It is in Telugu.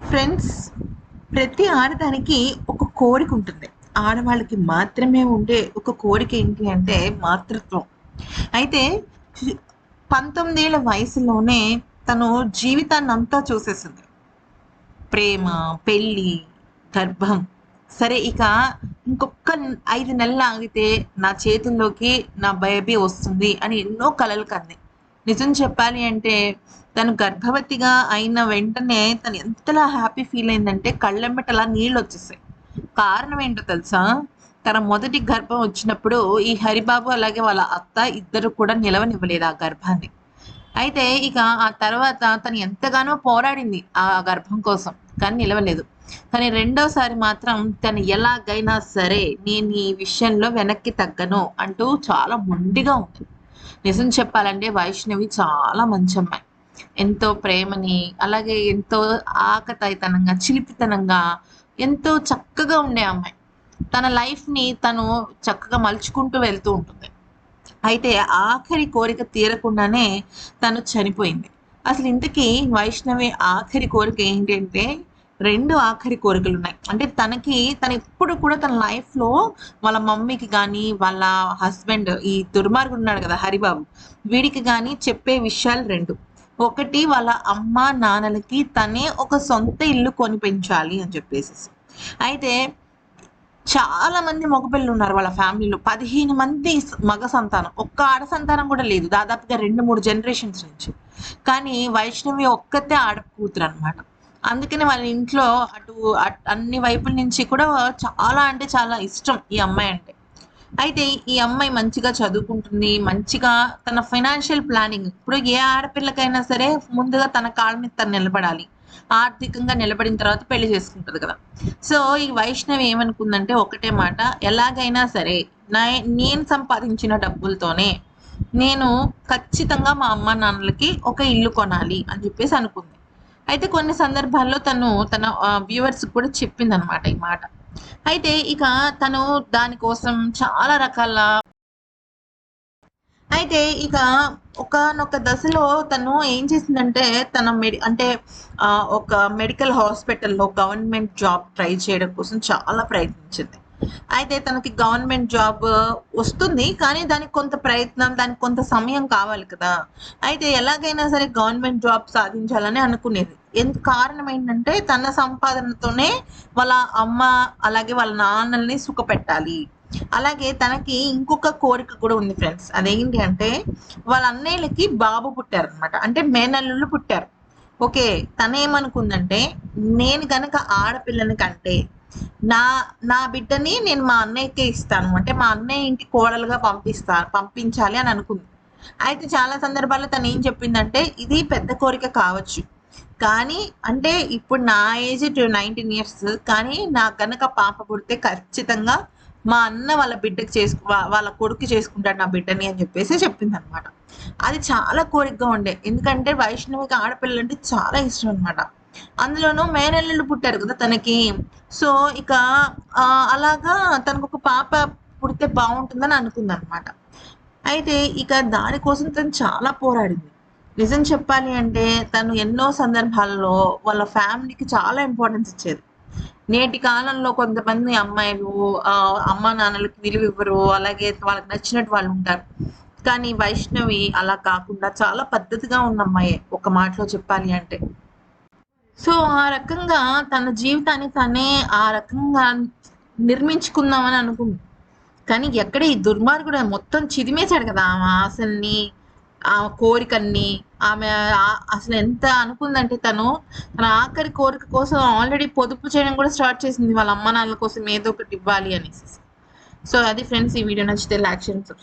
ఫ్రెండ్స్, ప్రతి ఆడదానికి ఒక కోరిక ఉంటుంది. ఆడవాళ్ళకి మాత్రమే ఉండే ఒక కోరిక ఏంటి అంటే మాతృత్వం. అయితే 19 ఏళ్ల వయసులోనే తను జీవితాన్నంతా చూసేసింది. ప్రేమ, పెళ్లి, గర్భం. సరే ఇక ఇంకొక 5 నెలలు ఆగితే నా చేతుల్లోకి నా బేబీ వస్తుంది అని ఎన్నో కలలు కంది. నిజం చెప్పాలి అంటే తను గర్భవతిగా అయిన వెంటనే తను ఎంతలా హ్యాపీ ఫీల్ అయిందంటే కళ్ళెమ్మట అలా నీళ్ళొచ్చేసాయి. కారణం ఏంటో తెలుసా? తన మొదటి గర్భం వచ్చినప్పుడు ఈ హరిబాబు అలాగే వాళ్ళ అత్త ఇద్దరు కూడా నిలవనివ్వలేదు ఆ గర్భాన్ని. అయితే ఇక ఆ తర్వాత తను ఎంతగానో పోరాడింది ఆ గర్భం కోసం. కానీ నిలవలేదు. కానీ రెండోసారి మాత్రం తను ఎలాగైనా సరే నేను ఈ విషయంలో వెనక్కి తగ్గను అంటూ చాలా మొండిగా ఉంది. నిజం చెప్పాలంటే వైష్ణవి చాలా మంచమ్మాయి. ఎంతో ప్రేమని, అలాగే ఎంతో ఆకతాయితనంగా, చిలిపితనంగా, ఎంతో చక్కగా ఉండే అమ్మాయి. తన లైఫ్‌ని తను చక్కగా మలుచుకుంటూ వెళ్తూ ఉంటుంది. అయితే ఆఖరి కోరిక తీరకుండానే తను చనిపోయింది. అసలు ఇంతకీ వైష్ణవి ఆఖరి కోరిక ఏంటంటే 2 ఆఖరి కోరికలున్నాయి. అంటే తను ఎప్పుడు కూడా తన లైఫ్‌లో వాళ్ళ మమ్మీకి గానీ, వాళ్ళ హస్బెండ్ ఈ దుర్మార్గుడున్నాడు గదా! హరిబాబు. వీడికి గానీ చెప్పే విషయాలు 2. ఒకటి వాళ్ళ అమ్మ, నాన్నలకి తనే ఒక సొంత ఇల్లు కొనిపించాలి అని చెప్పేసేసి. అయితే చాలా మంది మగపిల్లలున్నారు వాళ్ళ ఫ్యామిలీలో. 15 మంది మగ సంతానం. ఒక్క ఆడ సంతానం కూడా లేదు. దాదాపుగా 2, 3 జనరేషన్స్ నుంచి. కానీ వైష్ణవి ఒక్కతే ఆడ కూతురనమాట. అందుకనే వాళ్ళ ఇంట్లో అన్ని వైపుల నుంచి కూడా చాలా అంటే చాలా ఇష్టం ఈ అమ్మాయి అంటే. అయితే ఈ అమ్మాయి మంచిగా చదువుకుంటుంది. మంచిగా తన ఫైనాన్షియల్ ప్లానింగ్ ఇప్పుడు ఏ ఆడపిల్లకైనా సరే ముందుగా తన కాళ్ళ మీద తను నిలబడాలి. ఆర్థికంగా నిలబడిన తర్వాత పెళ్లి చేసుకుంటది కదా! సో, ఈ వైష్ణవి ఏమనుకుందంటే ఒకటే మాట, ఎలాగైనా సరే నేను సంపాదించిన డబ్బులతోనే నేను ఖచ్చితంగా మా అమ్మానాన్నలకి ఒక ఇల్లు కొనాలి అని చెప్పేసి అనుకుంది. అయితే కొన్ని సందర్భాల్లో తను తన వ్యూవర్స్‌కి కూడా చెప్పిందనమాట ఈ మాట. అయితే ఇక తను దానికోసం చాలా రకాల అయితే ఇక ఒకానొక దశలో తను ఏం చేసిందంటే తన ఒక మెడికల్ హాస్పిటల్‌లో గవర్నమెంట్ జాబ్ ట్రై చేయడం కోసం చాలా ప్రయత్నించింది. అయితే తనకి గవర్నమెంట్ జాబ్ వస్తుంది. కానీ దానికి కొంత ప్రయత్నం, దానికి కొంత సమయం కావాలి కదా! అయితే ఎలాగైనా సరే గవర్నమెంట్ జాబ్ సాధించాలని అనుకునేది. కారణం ఏంటంటే తన సంపాదనతోనే వాళ్ళ అమ్మ, అలాగే వాళ్ళ నాన్నల్ని సుఖపెట్టాలి. అలాగే తనకి ఇంకొక కోరిక కూడా ఉంది ఫ్రెండ్స్. అదేంటి అంటే వాళ్ళ అన్నయ్యలకి బాబు పుట్టారనమాట. అంటే మేనల్లుళ్ళు పుట్టారు. ఓకే. తనేమనుకుందంటే నేను గనక ఆడపిల్లని కంటే నా నా బిడ్డని నేను మా అన్నయ్యకే ఇస్తాను. అంటే మా అన్నయ్య ఇంటికి కోడలుగా పంపించాలి అని అనుకుంది. అయితే చాలా సందర్భాల్లో తనేం చెప్పిందంటే ఇది పెద్ద కోరిక కావచ్చు. కానీ అంటే ఇప్పుడు నా ఏజ్ 19 ఇయర్స్. కానీ నాకు గనక పాప పుడితే ఖచ్చితంగా మా అన్న వాళ్ళ కొడుక్కి చేసుకుంటాడు నా బిడ్డని అని చెప్పేసి చెప్పిందనమాట. అది చాలా కోరికగా ఉండే. ఎందుకంటే వైష్ణవికి ఆడపిల్లలంటే చాలా ఇష్టం అనమాట. అందులోనూ మేనల్లుళ్ళు పుట్టారు కదా తనకి. సో, ఇక అలాగా తనకొక పాప పుడితే బావుంటుందని అనుకుందనమాట. అయితే ఇక దానికోసం తను చాలా పోరాడింది. నిజం చెప్పాలి అంటే తను ఎన్నో సందర్భాల్లో వాళ్ళ ఫ్యామిలీకి చాలా ఇంపార్టెన్స్ ఇచ్చేది. నేటి కాలంలో కొంతమంది అమ్మాయిలు అమ్మానాన్నలకి విలువివ్వరు. అలాగే వాళ్ళకి నచ్చినట్టు వాళ్ళుంటారు. కానీ వైష్ణవి అలా కాకుండా చాలా పద్ధతిగా ఉన్న అమ్మాయే ఒక మాటలో చెప్పాలి అంటే. సో, ఆ రకంగా తన జీవితాన్ని తనే ఆ రకంగా నిర్మించుకుందామని అనుకుంది. కానీ ఎక్కడ ఈ దుర్మార్గుడు మొత్తం చిదిమేశాడు కదా! ఆమె ఆశల్ని, ఆమె కోరికల్ని. ఆమె అసలు ఎంత అనుకుందంటే తన ఆఖరి కోరిక కోసం ఆల్రెడీ పొదుపు చేయడం కూడా స్టార్ట్ చేసింది. వాళ్ళ అమ్మ నాన్నల కోసం ఏదో ఒకటి ఇవ్వాలి అనేసి. సో, అది ఫ్రెండ్స్, ఈ వీడియో నచ్చితే లైక్ చేయండి.